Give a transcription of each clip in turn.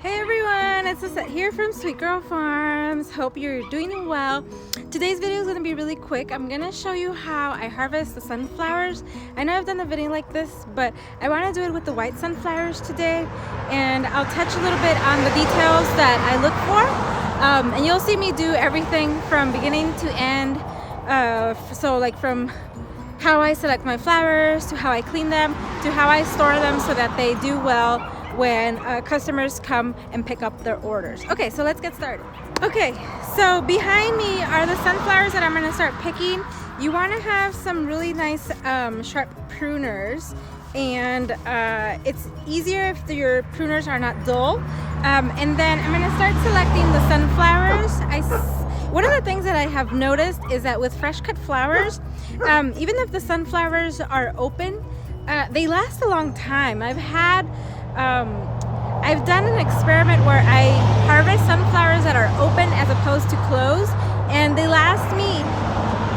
Hey everyone, it's Liset here from Sweet Girl Farms. Hope you're doing well. Today's video is going to be really quick. I'm going to show you how I harvest the sunflowers. I know I've done a video like this, but I want to do it with the white sunflowers today. And I'll touch a little bit on the details that I look for. And you'll see me do everything from beginning to end. So like from how I select my flowers, to how I clean them, to how I store them so that they do well when customers come and pick up their orders. Okay, so let's get started. Okay, so behind me are the sunflowers that I'm gonna start picking. You wanna have some really nice sharp pruners, and it's easier if your pruners are not dull. And then I'm gonna start selecting the sunflowers. One of the things that I have noticed is that with fresh cut flowers, even if the sunflowers are open, they last a long time. I've done an experiment where I harvest sunflowers that are open as opposed to closed, and they last me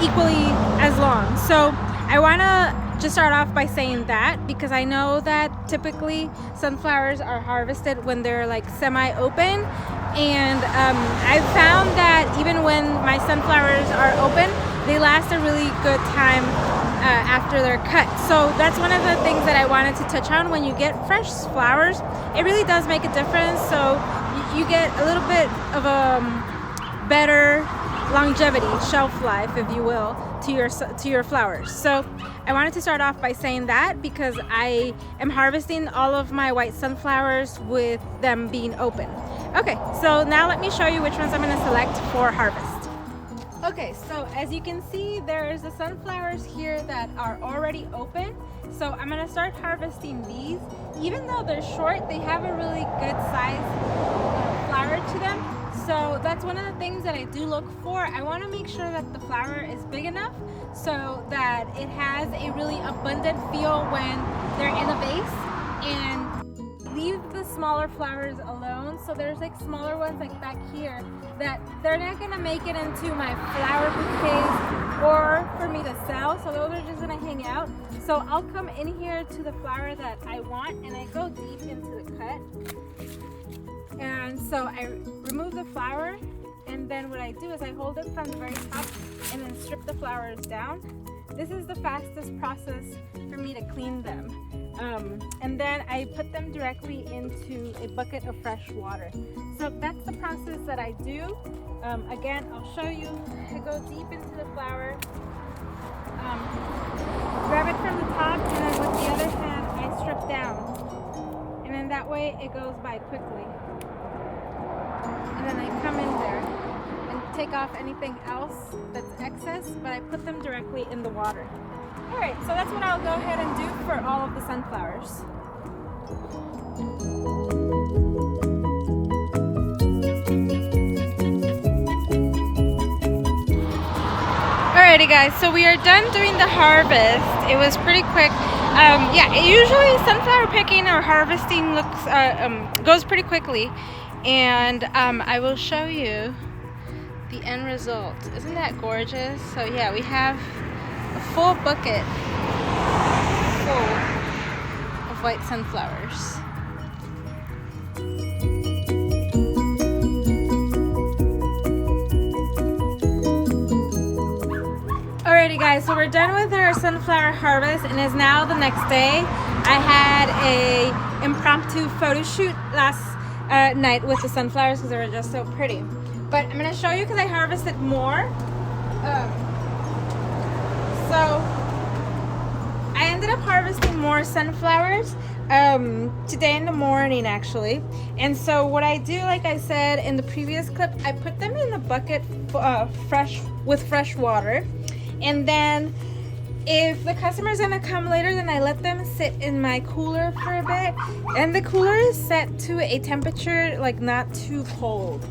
equally as long. So I want to just start off by saying that, because I know that typically sunflowers are harvested when they're like semi-open, and I've found that even when my sunflowers are open, they last a really good time after they're cut. So that's one of the things that I wanted to touch on. When you get fresh flowers, it really does make a difference. So you get a little bit of a better longevity, shelf life, if you will, to your flowers. So I wanted to start off by saying that, because I am harvesting all of my white sunflowers with them being open. Okay, so now let me show you which ones I'm going to select for harvest. Okay, so as you can see, there's the sunflowers here that are already open. So I'm gonna start harvesting these. Even though they're short, they have a really good size flower to them. So that's one of the things that I do look for. I wanna make sure that the flower is big enough so that it has a really abundant feel when they're in a vase, and leave the smaller flowers alone. So there's like smaller ones like back here that they're not gonna make it into my flower bouquets or for me to sell, so those are just gonna hang out. So I'll come in here to the flower that I want, and I go deep into the cut. And so I remove the flower, and then what I do is I hold it from the very top and then strip the flowers down. This is the fastest process for me to clean them. And then I put them directly into a bucket of fresh water. So that's the process that I do. Again, I'll show you. I go deep into the flower, grab it from the top, and then with the other hand I strip down. And then that way it goes by quickly. And then I come in there and take off anything else that's excess, but I put them directly in the water. Alright, so that's what I'll go ahead and do for all of the sunflowers. Alrighty guys, so we are done doing the harvest. It was pretty quick. Usually sunflower picking or harvesting goes pretty quickly. And I will show you the end result. Isn't that gorgeous? So yeah, we have a full bucket full of white sunflowers. Alrighty guys, so we're done with our sunflower harvest, and it's now the next day. I had a impromptu photo shoot last night with the sunflowers because they were just so pretty. But I'm going to show you because I harvested more. So I ended up harvesting more sunflowers today in the morning actually. And so what I do, like I said in the previous clip, I put them in the bucket with fresh water. And then if the customer's gonna come later, then I let them sit in my cooler for a bit. And the cooler is set to a temperature like not too cold.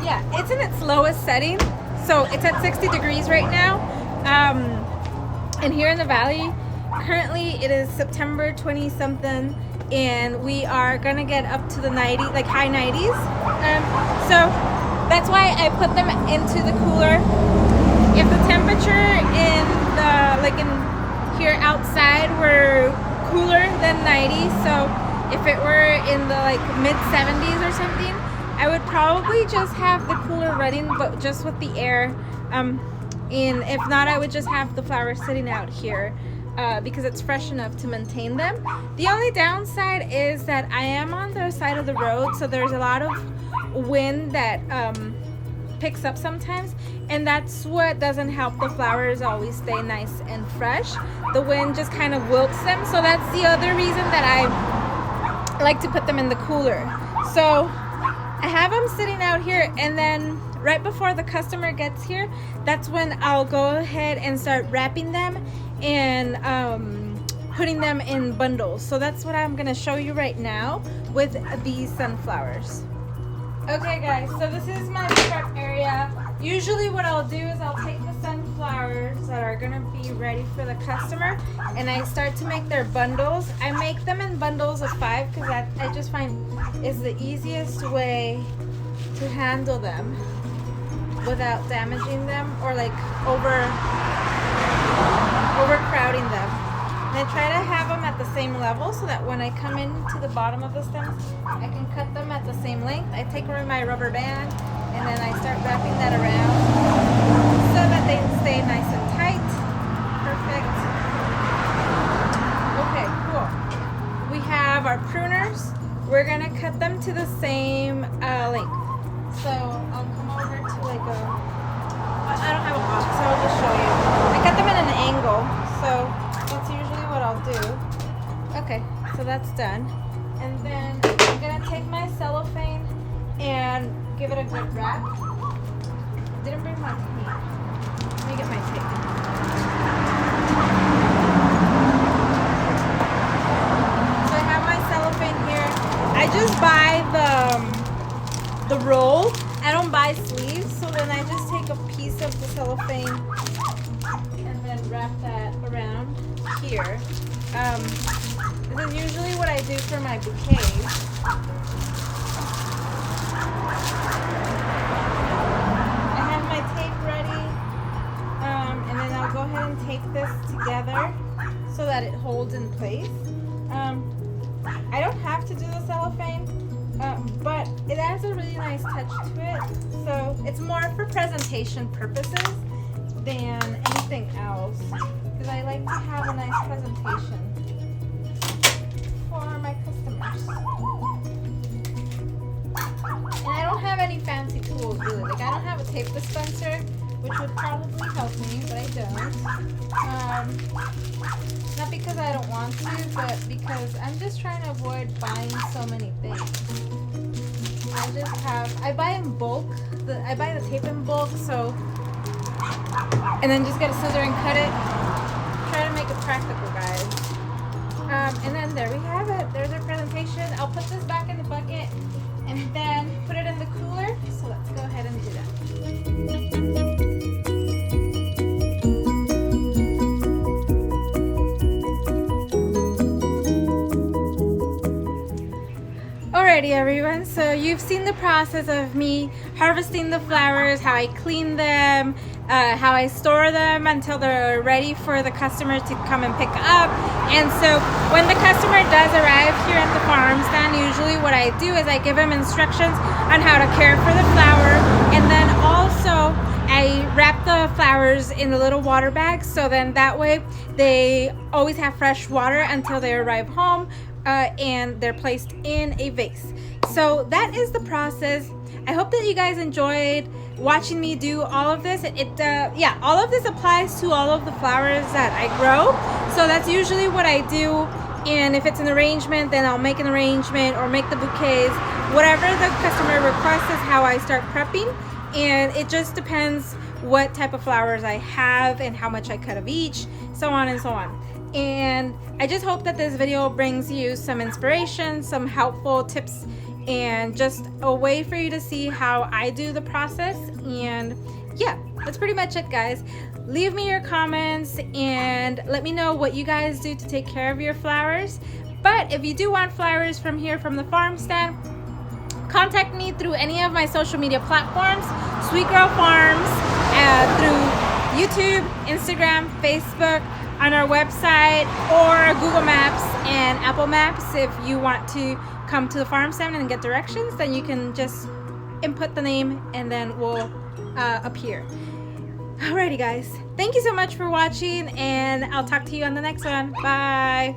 Yeah, it's in its lowest setting. So it's at 60 degrees right now. And here in the valley, currently it is September 20 something, and we are gonna get up to the 90, like high 90s. So that's why I put them into the cooler. If the temperature in here outside were cooler than 90. So if it were in the like mid 70s or something, I would probably just have the cooler running, but just with the air. And if not, I would just have the flowers sitting out here because it's fresh enough to maintain them. The only downside is that I am on the side of the road, so there's a lot of wind that picks up sometimes, and that's what doesn't help the flowers always stay nice and fresh. The wind just kind of wilts them, so that's the other reason that I like to put them in the cooler. So I have them sitting out here, and then right before the customer gets here, that's when I'll go ahead and start wrapping them and putting them in bundles. So that's what I'm gonna show you right now with these sunflowers. Okay guys, so this is my prep area. Usually what I'll do is I'll take the sunflowers that are gonna be ready for the customer and I start to make their bundles. I make them in bundles of 5 because that I just find is the easiest way to handle them without damaging them or like overcrowding them. And I try to have them at the same level so that when I come into the bottom of the stems, I can cut them at the same length. I take away my rubber band and then I start wrapping that around so that they stay nice and tight. Perfect. Okay, cool. We have our pruners. We're gonna cut them to the same length. So I'll come over to like I don't have a box, so I'll just show you. I cut them in an angle, so that's usually what I'll do. Okay, so that's done. And then I'm gonna take my cellophane and give it a good wrap. Didn't bring my tape. Let me get my tape. So I have my cellophane here. I just buy the roll. I don't buy sleeves, so then I just take a piece of the cellophane and then wrap that around here. This is usually what I do for my bouquets. I have my tape ready, and then I'll go ahead and tape this together so that it holds in place. I don't have to do the cellophane, but it adds a really nice touch to it. So it's more for presentation purposes than anything else, because I like to have a nice presentation for my customers. And I don't have any fancy tools really. Like I don't have a tape dispenser, which would probably help me, but I don't. Not because I don't want to, but because I'm just trying to avoid buying so many things. I buy in bulk. I buy the tape in bulk, so, and then just get a scissor and cut it. Try to make it practical, guys. And then there we have it. There's our presentation. I'll put this back in the bucket and then put it in the cooler. So let's go ahead and do that. Alrighty everyone, so you've seen the process of me harvesting the flowers, how I clean them, how I store them until they're ready for the customer to come and pick up. And so when the customer does arrive here at the farm stand, usually what I do is I give them instructions on how to care for the flower, and then also I wrap the flowers in the little water bags, so then that way they always have fresh water until they arrive home. And they're placed in a vase. So that is the process. I hope that you guys enjoyed watching me do all of this. Yeah, all of this applies to all of the flowers that I grow. So that's usually what I do. And if it's an arrangement, then I'll make an arrangement or make the bouquets. Whatever the customer requests is how I start prepping. And it just depends what type of flowers I have and how much I cut of each, so on and so on. And I just hope that this video brings you some inspiration, some helpful tips, and just a way for you to see how I do the process. And yeah, that's pretty much it, guys. Leave me your comments and let me know what you guys do to take care of your flowers. But if you do want flowers from here from the farm stand, contact me through any of my social media platforms, Sweet Girl Farms, through YouTube, Instagram, Facebook, on our website, or Google Maps, and Apple Maps. If you want to come to the farm stand and get directions, then you can just input the name and then we'll appear. Alrighty guys, thank you so much for watching, and I'll talk to you on the next one. Bye.